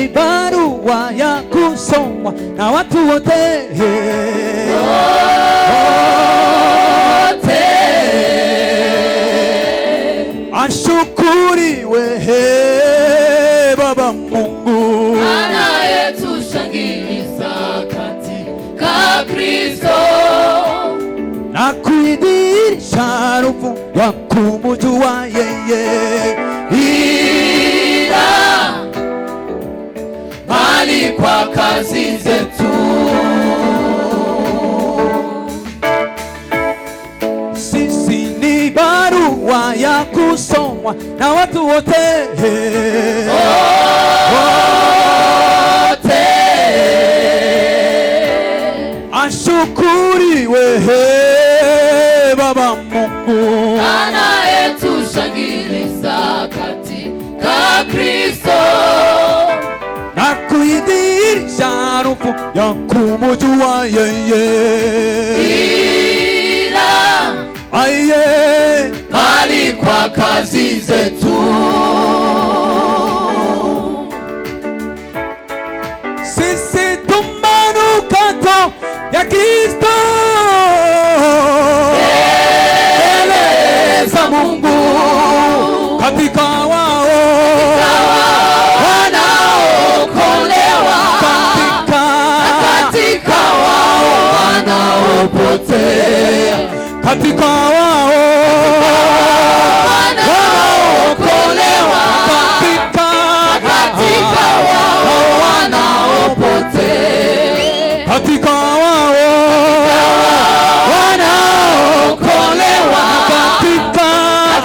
ni barua ya kusomwa na watu wote. Ashukuriwe Baba Mungu anayetushangiza katika Kristo na kuidhirisha harufu ya kumjua yeye, ila bali kwa kazi zetu. Sisi ni barua ya kusomwa na watu wote. Ashukuriwe Baba Mungu anayetushangiliza katika Kristo na kuidhirisha harufu ya kumjua yeye, ila aye bali kwa kazi zetu. sisi tumanukato ya Kristo mbele za Mungu katika wao wanaokolewa, katika wao wanaopotea, katika wao wanaokolewa, katika wao wanaopotea, katika wao wanaokolewa,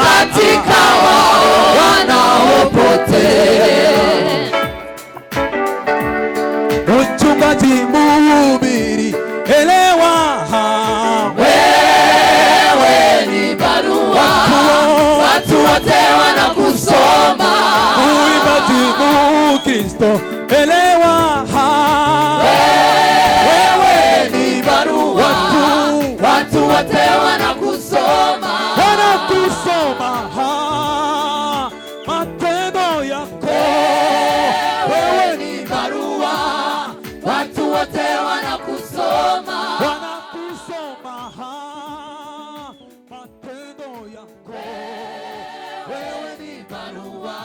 katika wao wanaopotea. Mchungaji mhubiri, elewa wewe ni barua, watu wote wanakusoma. Mwimbaji Mkristo, elewa wewe ni barua, watu wote wanakusoma. wanakusoma matendo yako. Wewe ni barua, watu wote wanakusoma. Wanakusoma matendo yako. Wewe ni barua,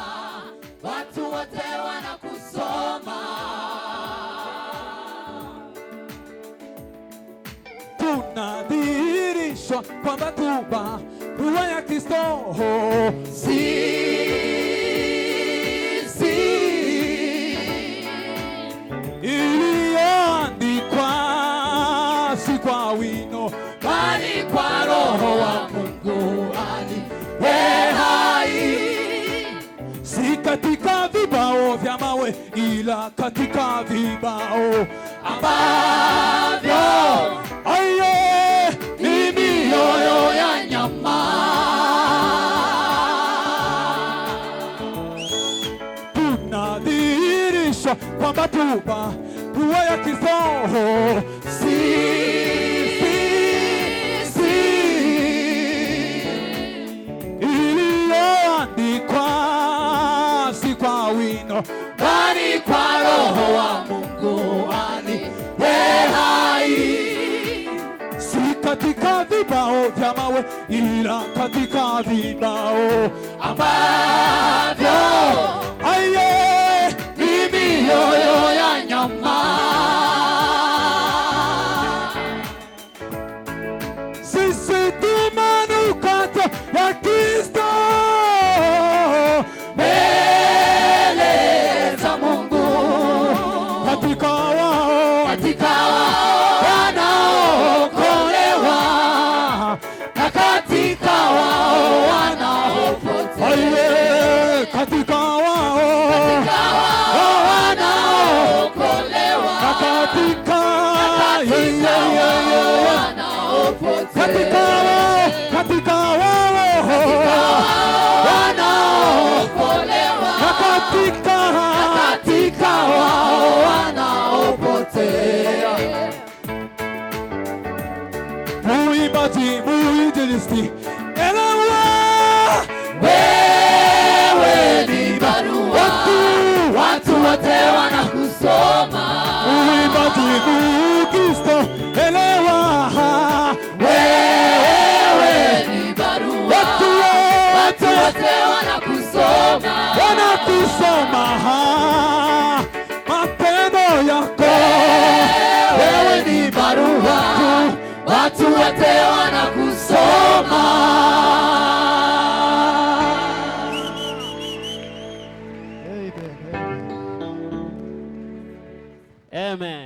watu wote wanakusoma. Tunadhihirishwa kwamba tu barua ya Kristo Sisi iliyoandikwa si kwa wino bali kwa Roho wa Mungu aliye hai, si katika vibao vya mawe ila katika vibao ambavyo aye ni mioyo ya nyama. tunadhihirishwa kwamba tu barua ya Kristo iliyoandikwa si kwa wino bali kwa Roho wa Mungu aliye hai, si katika vibao vya mawe ila katika vibao ambavyo aye ni mioyo ya nyama. sisi tumanukato ya Kristo Mbele za Mungu, katika wao katika wao wanaokolewa, na katika wao wanaopotea, aye katika wao wanaokolewa, na katika katika wao wanaokolewa, na katika wao wanaopotea. muimbaji muinjilisti, elewa Wewe ni barua, watu wote wana mapendo yako. Wewe ni barua, watu wote wanakusoma. Amen.